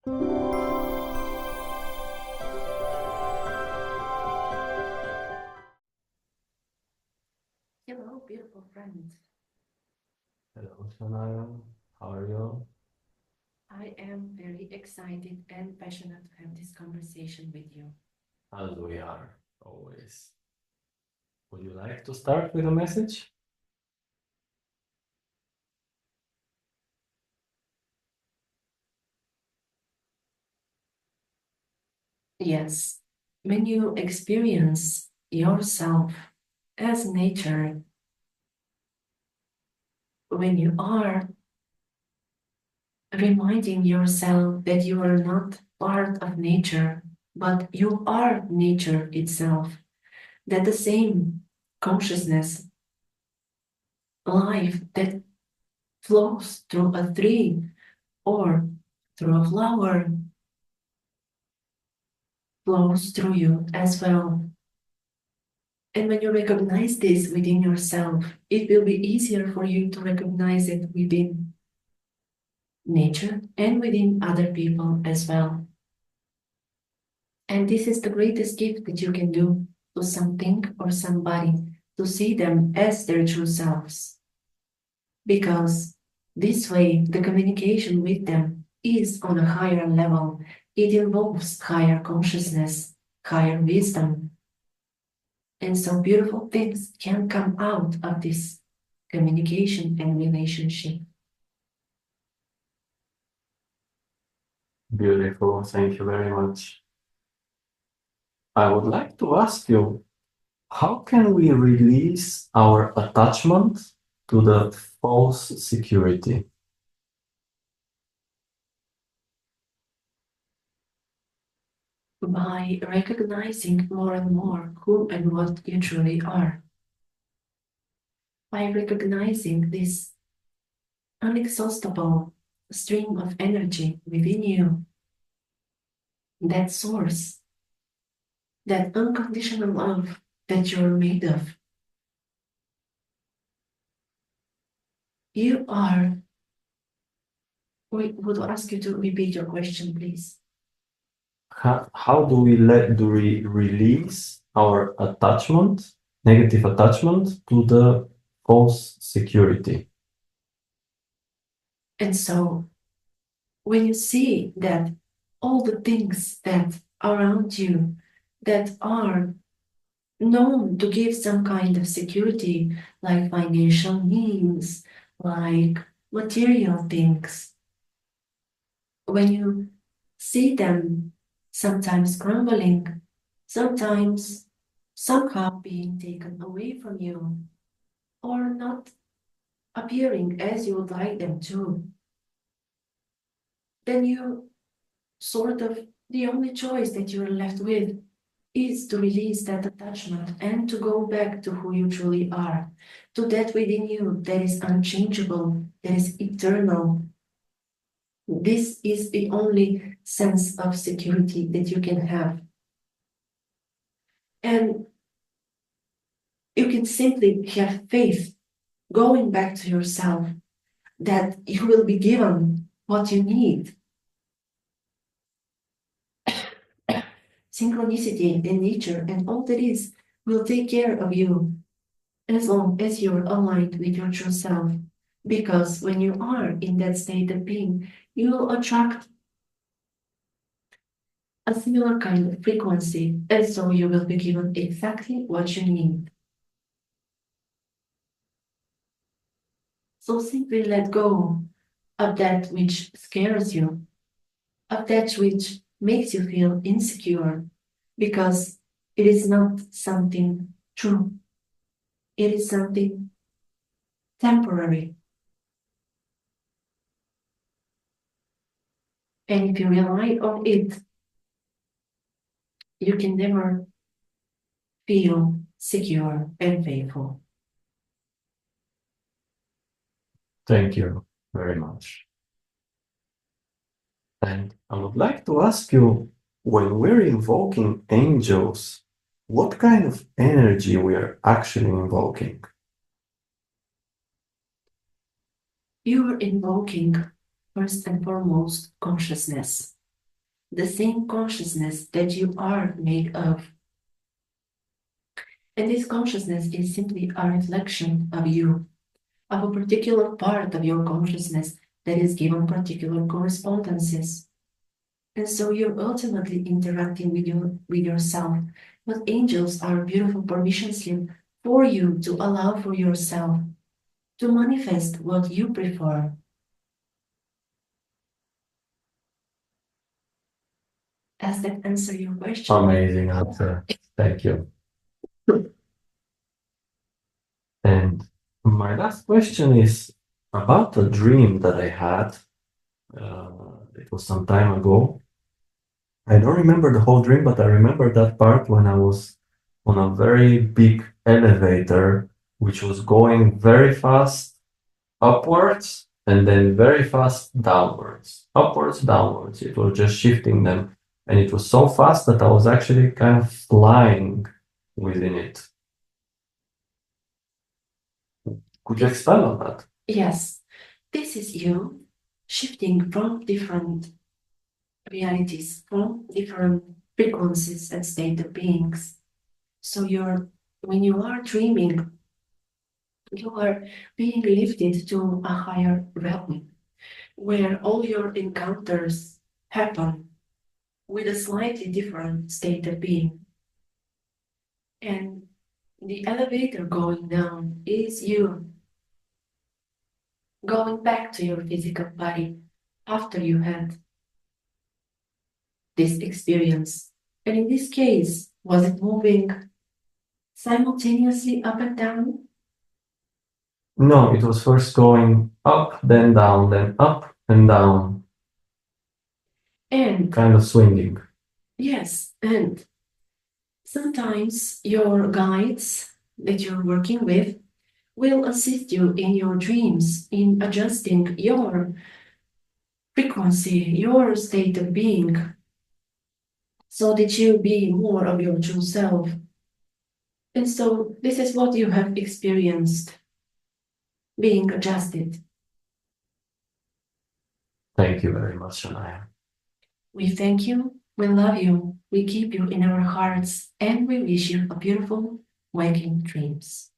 Hello, beautiful friend. Hello, Shanaya. How are you? I am very excited and passionate to have this conversation with you. As we are always. Would you like to start with a message? Yes, when you experience yourself as nature, when you are reminding yourself that you are not part of nature, but you are nature itself, that the same consciousness, life that flows through a tree or through a flower flows through you as well. And when you recognize this within yourself, it will be easier for you to recognize it within nature and within other people as well. And this is the greatest gift that you can do to something or somebody, to see them as their true selves. Because this way, the communication with them is on a higher level. It involves higher consciousness, higher wisdom, and some beautiful things can come out of this communication and relationship. Beautiful. Thank you very much. I would like to ask you, how can we release our attachment to the false security? By recognizing more and more who and what you truly are, by recognizing this unexhaustible stream of energy within you, that source, that unconditional love that you're made of. You are, we would ask you to repeat your question, please. How do we release our attachment, negative attachment to the false security? And so when you see that all the things that are around you that are known to give some kind of security, like financial means, like material things, when you see them sometimes crumbling, sometimes somehow being taken away from you, or not appearing as you would like them to, then you sort of the only choice that you're left with is to release that attachment and to go back to who you truly are, to that within you that is unchangeable, that is eternal. This is the only sense of security that you can have. And you can simply have faith going back to yourself that you will be given what you need. Synchronicity and nature and all that is will take care of you as long as you're aligned with your true self. Because when you are in that state of being, you will attract a similar kind of frequency, and so you will be given exactly what you need. So simply let go of that which scares you, of that which makes you feel insecure, because it is not something true. It is something temporary. And if you rely on it, you can never feel secure and faithful. Thank you very much. And I would like to ask you, when we're invoking angels, what kind of energy we are actually invoking? You are invoking, first and foremost, consciousness. the same consciousness that you are made of. And this consciousness is simply a reflection of you, of a particular part of your consciousness that is given particular correspondences. And so you're ultimately interacting with yourself. But angels are a beautiful permission slip for you to allow for yourself to manifest what you prefer. Does that answer your question? Amazing answer. Thank you. And my last question is about a dream that I had. It was some time ago. I don't remember the whole dream, but I remember that part when I was on a very big elevator, which was going very fast upwards and then very fast downwards. Upwards, downwards. It was just shifting them. And it was so fast that I was actually kind of flying within it. Could you expand on that? Yes, this is you shifting from different realities, from different frequencies and state of beings. So when you are dreaming, you are being lifted to a higher realm where all your encounters happen with a slightly different state of being. And the elevator going down is you going back to your physical body after you had this experience. And in this case, was it moving simultaneously up and down? No, it was first going up, then up and down, And kind of swinging. yes, and sometimes your guides that you're working with will assist you in your dreams in adjusting your frequency, your state of being, so that you be more of your true self. And so this is what you have experienced being adjusted. Thank you very much, Shanaya. We thank you, we love you, we keep you in our hearts, and we wish you a beautiful waking dreams.